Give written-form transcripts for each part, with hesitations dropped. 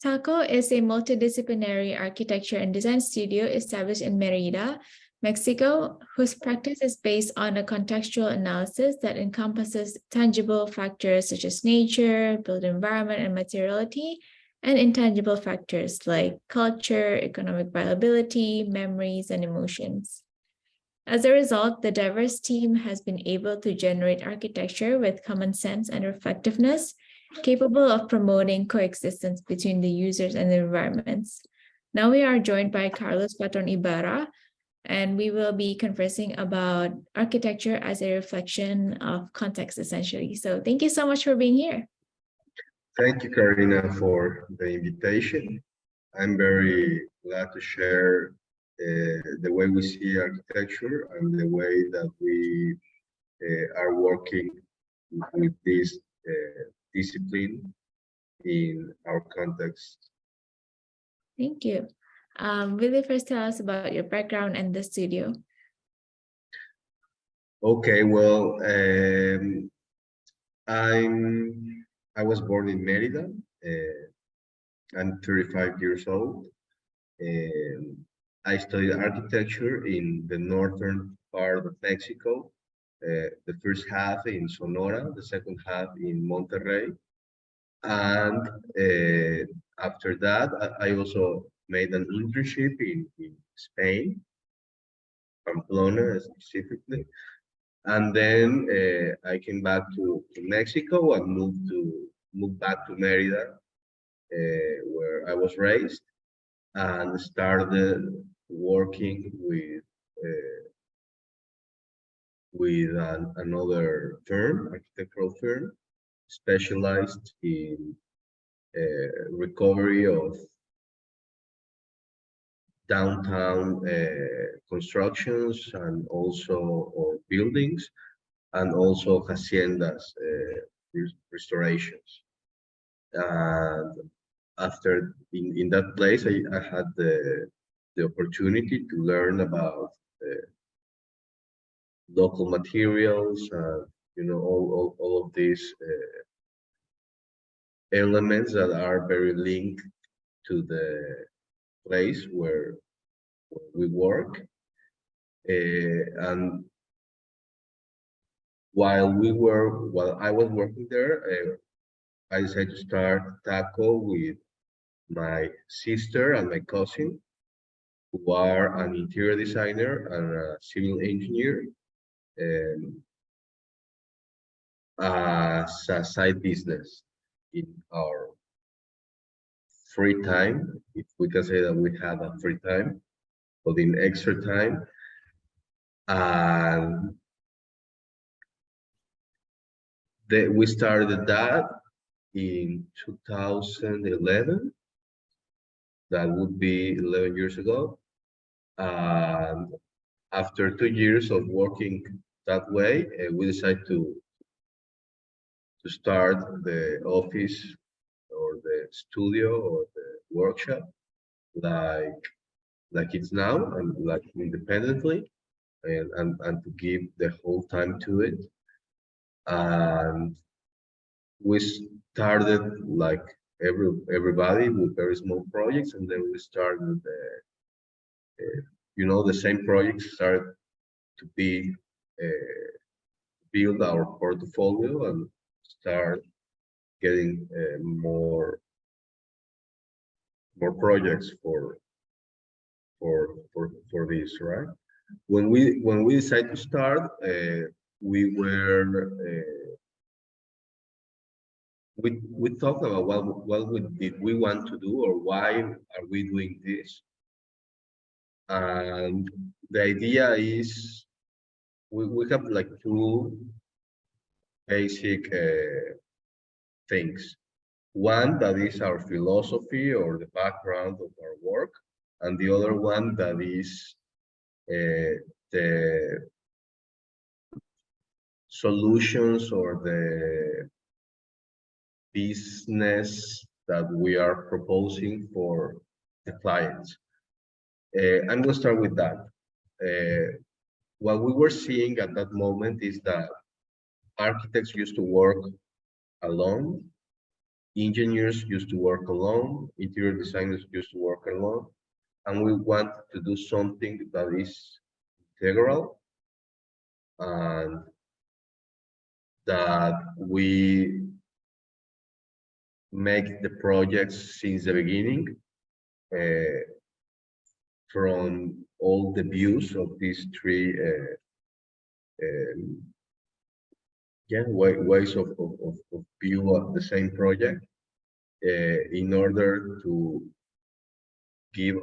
TACO is a multidisciplinary architecture and design studio established in Mérida, Mexico, whose practice is based on a contextual analysis that encompasses tangible factors such as nature, built environment, and materiality, and intangible factors like culture, economic viability, memories, and emotions. As a result, the diverse team has been able to generate architecture with common sense and reflectiveness, capable of promoting coexistence between the users and the environments. Now we are joined by Carlos Patrón Ibarra, and we will be conversing about architecture as a reflection of context, essentially. So thank you so much for being here. Thank you, Karina, for the invitation. I'm very glad to share the way we see architecture and the way that we are working with this discipline in our context. Thank you. Will you first tell us about your background and the studio? Okay, well, I was born in Mérida. I'm 35 years old. I studied architecture in the northern part of Mexico. The first half in Sonora, the second half in Monterrey. And after that, I also made an internship in Spain, Pamplona specifically. And then I came back to Mexico and moved back to Mérida, where I was raised, and started working with another firm, architectural firm, specialized in recovery of downtown constructions and also or buildings, and also haciendas restorations. And after in that place, I had the opportunity to learn about local materials, you know, all of these elements that are very linked to the place where we work. And while I was working there, I decided to start TACO with my sister and my cousin, who are an interior designer and a civil engineer, as a side business in our free time, if we can say that we have a free time, but in extra time. And we started that in 2011. That would be 11 years ago. And after 2 years of working that way, we decided to start the office or the studio or the workshop like it's now, and like independently, and to give the whole time to it. And we started like everybody with very small projects, and then we started you know, the same projects started to be build our portfolio and start getting more projects for this, right? When we decided to start, we talked about what did we want to do, or why are we doing this. And the idea is we have like two basic things. One that is our philosophy or the background of our work, and the other one that is the solutions or the business that we are proposing for the clients. I'm going to start with that. What we were seeing at that moment is that architects used to work alone, engineers used to work alone, interior designers used to work alone, and we want to do something that is integral and that we make the projects since the beginning, uh, from all the views of these three um, ways of view of the same project, in order to give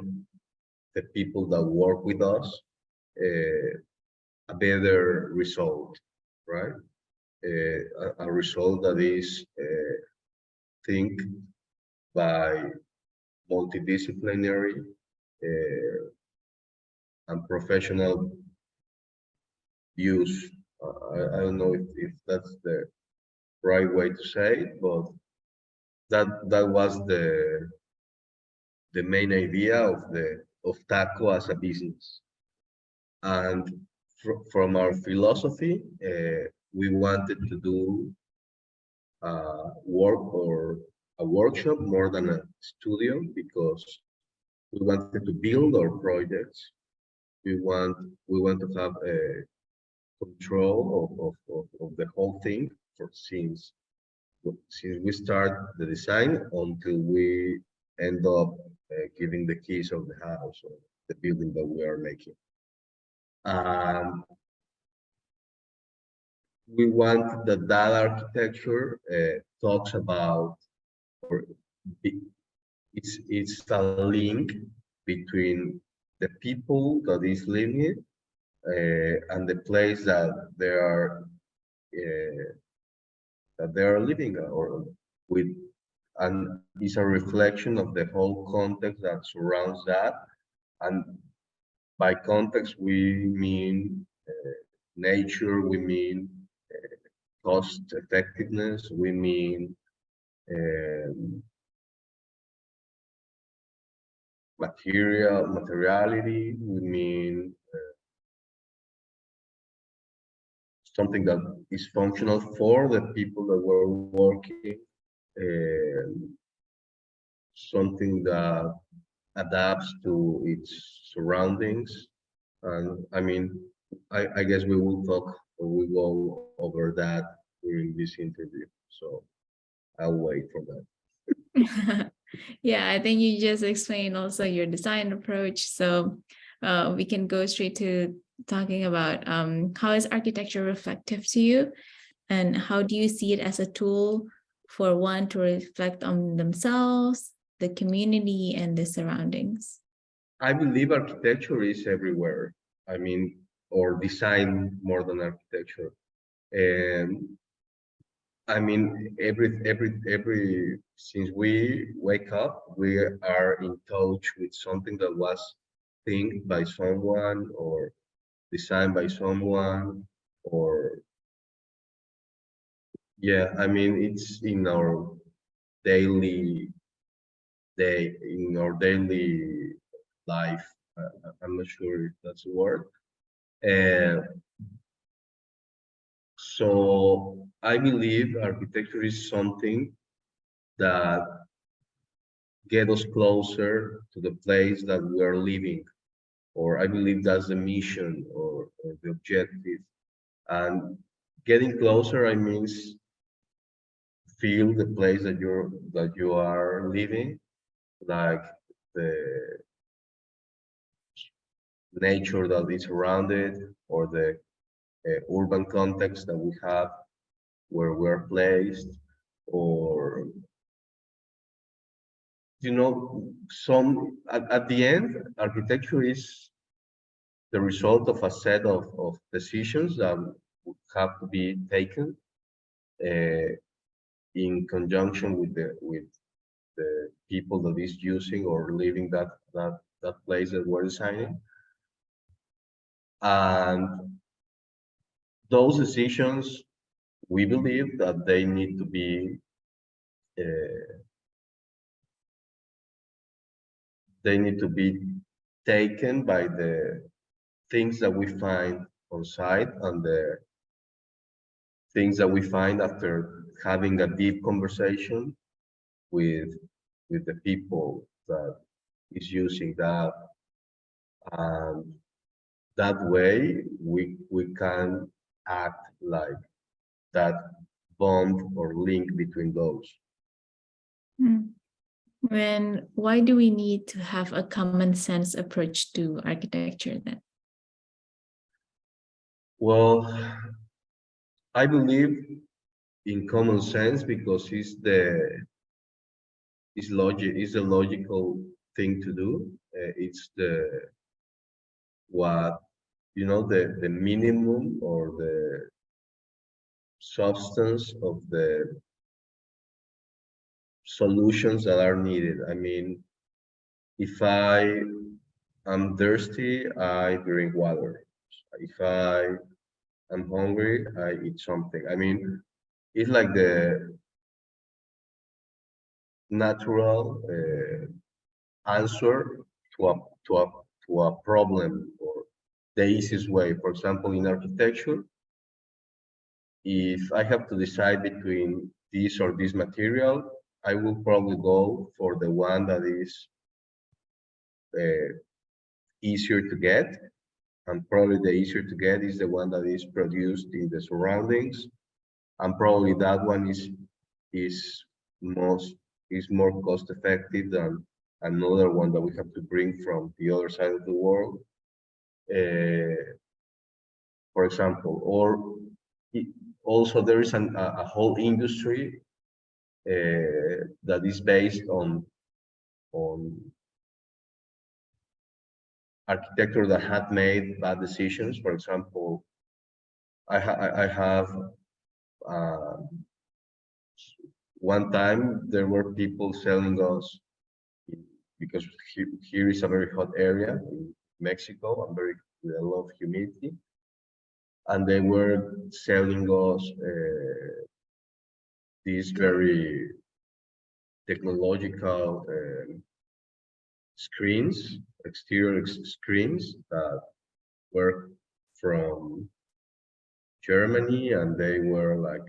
the people that work with us a better result, right? A result that is think by multidisciplinary and professional views. I don't know if that's the right way to say it, but that was the main idea of TACO as a business. And from our philosophy, we wanted to do work or a workshop more than a studio, because we wanted to build our projects. We want to have a control of the whole thing since we start the design until we end up giving the keys of the house or the building that we are making. We want that architecture talks about, or it's a link between the people that is living it and the place that they are living, or with, and is a reflection of the whole context that surrounds that. And by context we mean nature, we mean cost effectiveness, we mean materiality, we mean something that is functional for the people that were working, something that adapts to its surroundings. And I mean, I guess we will talk, or we go over that during this interview. So I'll wait for that. Yeah, I think you just explained also your design approach. So we can go straight to talking about how is architecture reflective to you, and how do you see it as a tool for one to reflect on themselves, the community, and the surroundings? I believe architecture is everywhere. I mean, or design more than architecture. And I mean, every since we wake up, we are in touch with something that was think by someone or designed by someone, or yeah, I mean, it's in our daily daily life. I'm not sure if that's a word. And so I believe architecture is something that get us closer to the place that we are living, or I believe that's the mission, or the objective. And getting closer, I means feel the place that you are living, like the nature that is around it, or the urban context that we have where we're placed, or at the end, architecture is the result of a set of decisions that would have to be taken in conjunction with the people that is using or living that place that we're designing. And those decisions, we believe that they need to be taken by the things that we find on site, and the things that we find after having a deep conversation with the people that is using that, and that way we can act like that bond or link between those. And why do we need to have a common sense approach to architecture then? Well, I believe in common sense because it's a logical thing to do. It's what the minimum or the substance of the solutions that are needed. I mean, if I am thirsty, I drink water. If I am hungry, I eat something. I mean, it's like the natural answer to a to a to a problem, or the easiest way. For example, in architecture, if I have to decide between this or this material, I will probably go for the one that is easier to get, and probably the easier to get is the one that is produced in the surroundings, and probably that one is most is more cost effective than another one that we have to bring from the other side of the world, for example. Or also there is a whole industry that is based on architecture that had made bad decisions. For example, I have uh, one time there were people selling us, because here is a very hot area in Mexico and very with a lot of humidity, and they were selling us these very technological screens, exterior screens that were from Germany, and they were like,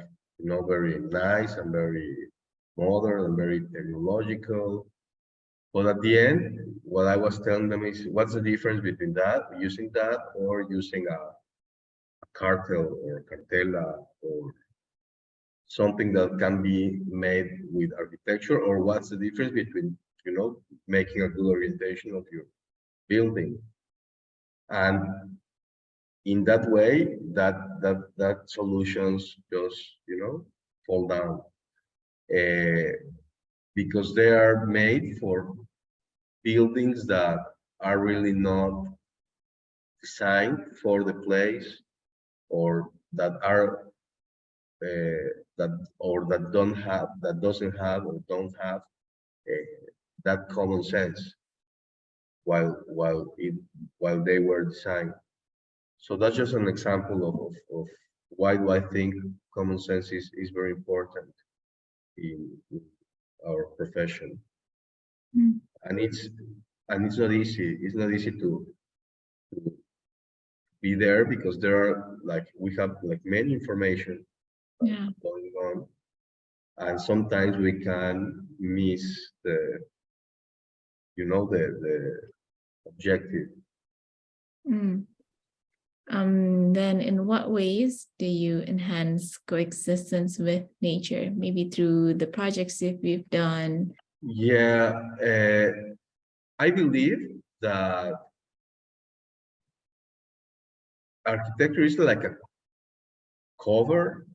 very nice and very modern and very technological. But at the end, what I was telling them is, what's the difference between that, using that, or using a cartel or cartela, or something that can be made with architecture? Or what's the difference between, making a good orientation of your building? And in that way, that solutions just, fall down, because they are made for buildings that are really not designed for the place, or that are that doesn't have or don't have that common sense while they were designed. So that's just an example of why do I think common sense is very important in our profession. And it's not easy. It's not easy to be there, because there are we have many information going on, and sometimes we can miss the objective. Then in what ways do you enhance coexistence with nature? Maybe through the projects that we've done. Yeah, I believe that architecture is like a cover,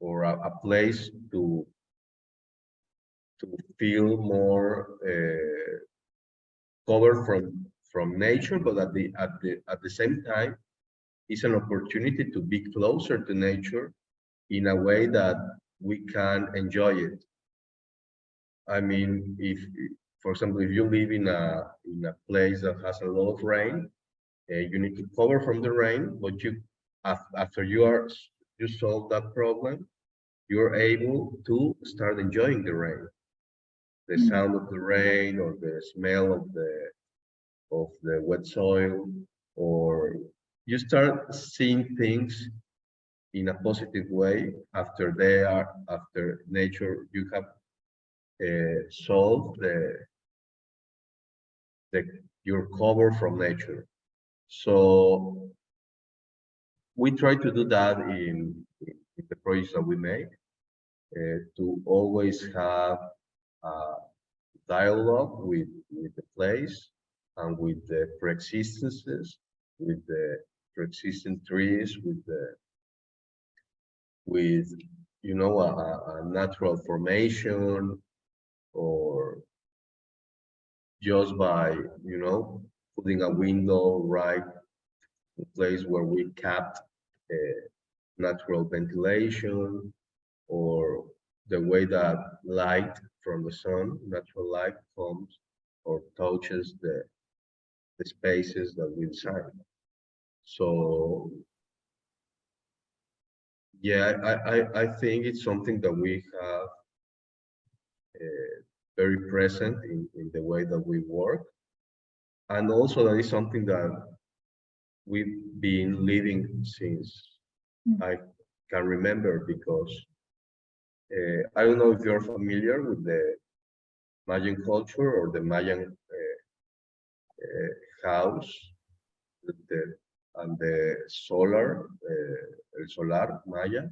or a place to feel more covered from nature, but at the same time, it's an opportunity to be closer to nature in a way that we can enjoy it. I mean, for example, if you live in a place that has a lot of rain, you need to cover from the rain, but after you solve that problem, you're able to start enjoying the rain, the sound of the rain, or the smell of the wet soil, or you start seeing things in a positive way after nature. You have solve your cover from nature. So we try to do that in the projects that we make, to always have dialogue with the place and with the pre-existences, with the pre-existing trees, with you know a natural formation, or just by putting a window right in a place where we capped natural ventilation, or the way that light from the sun, natural light, comes or touches the spaces that we design. So yeah, I think it's something that we have very present in the way that we work. And also that is something that we've been living since I can remember, because I don't know if you're familiar with the Mayan culture or the Mayan house, and the solar, el solar Maya.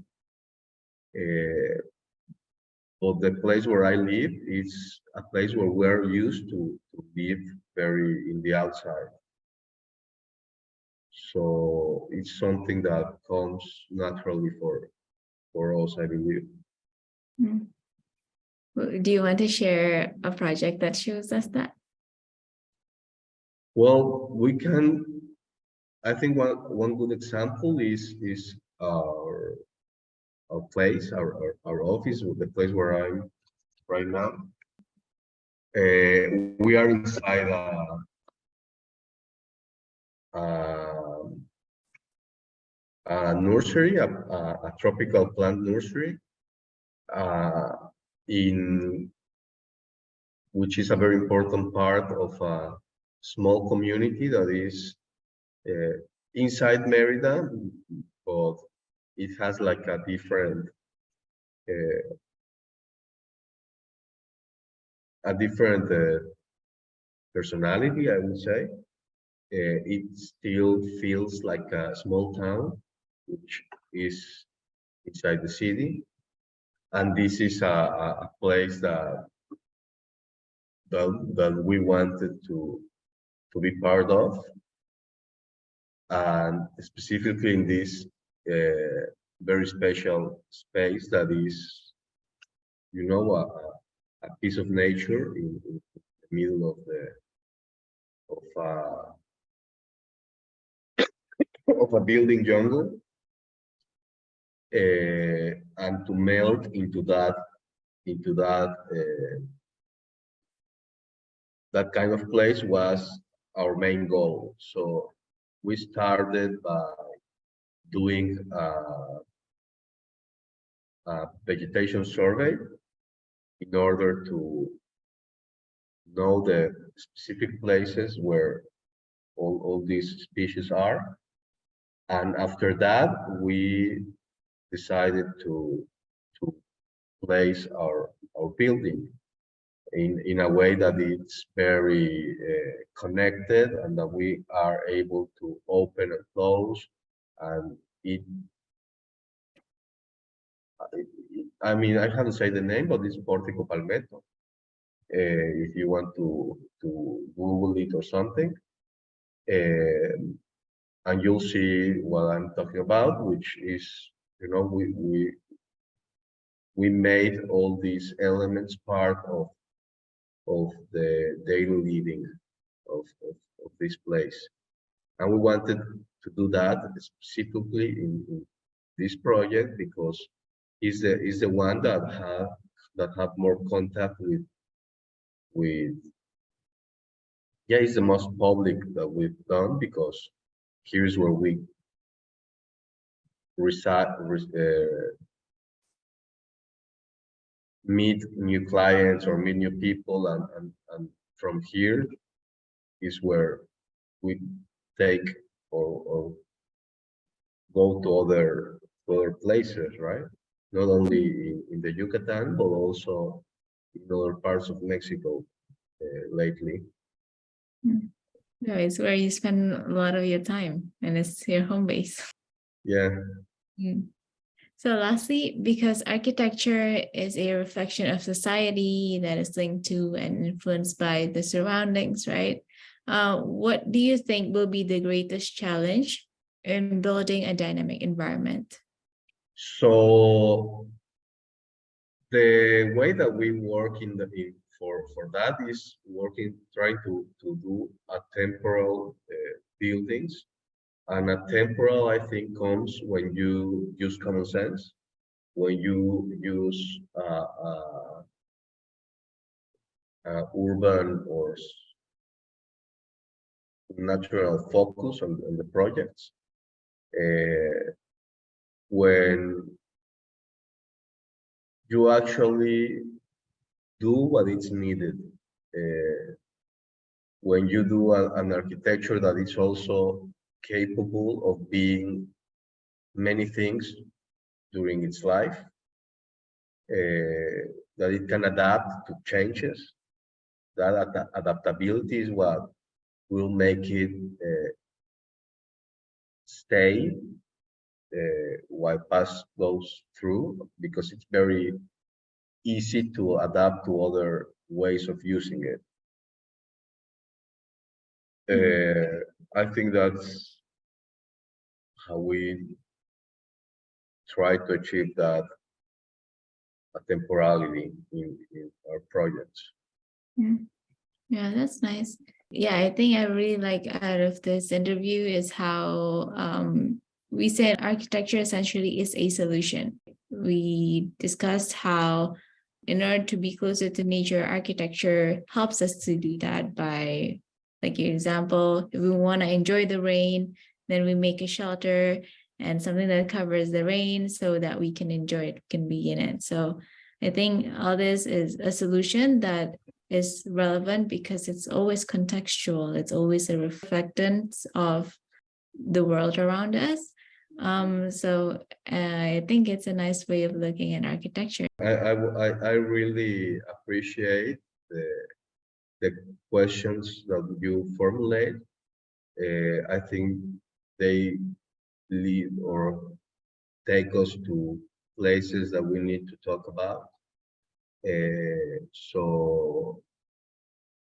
But the place where I live is a place where we're used to live very in the outside. So it's something that comes naturally for us, I believe. Do you want to share a project that shows us that? Well, we can. I think one good example is our place, our office, the place where I'm right now. We are inside a nursery, a tropical plant nursery, which is a very important part of a small community that is inside Merida, but it has like a different personality, I would say. It still feels like a small town, which is inside the city, and this is a place that we wanted to be part of, and specifically in this very special space that is, a piece of nature in the middle of a building jungle, and to melt into that that kind of place was our main goal. So we started by doing a vegetation survey in order to know the specific places where all these species are. And after that, we decided to place our building in a way that it's very connected, and that we are able to open and close. And I mean, I haven't said the name, but it's Portico Palmetto. If you want to Google it or something, and you'll see what I'm talking about, which is, we made all these elements part of the daily living of this place. And we wanted to do that specifically in this project, because is the one that have more contact with it's the most public that we've done, because here's where we meet new clients or meet new people, and from here is where we take or go to other places, right? Not only in the Yucatan, but also in other parts of Mexico lately. No, it's where you spend a lot of your time and it's your home base. Yeah. So lastly, because architecture is a reflection of society that is linked to and influenced by the surroundings, right? What do you think will be the greatest challenge in building a dynamic environment? So the way that we work for that is trying to do a temporal buildings. And a temporal, I think, comes when you use common sense, when you use urban or natural focus on the projects. When you actually do what is needed. When you do an architecture that is also capable of being many things during its life, that it can adapt to changes. That adaptability is what will make it stay while past goes through, because it's very easy to adapt to other ways of using it. I think that's how we try to achieve that temporality in our projects. Yeah, that's nice. Yeah, I think I really like out of this interview is how we said architecture essentially is a solution. We discussed how in order to be closer to nature, architecture helps us to do that by, like your example, if we want to enjoy the rain, then we make a shelter and something that covers the rain so that we can enjoy it, can be in it. So I think all this is a solution that is relevant because it's always contextual. It's always a reflectance of the world around us. So I think it's a nice way of looking at architecture. I really appreciate the questions that you formulate. I think they lead or take us to places that we need to talk about. So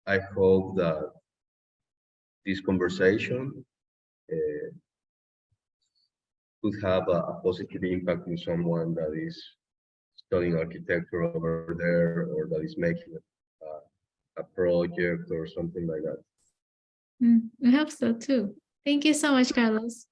I hope that this conversation could have a positive impact on someone that is studying architecture over there, or that is making a project or something like that. I hope so too. Thank you so much, Carlos.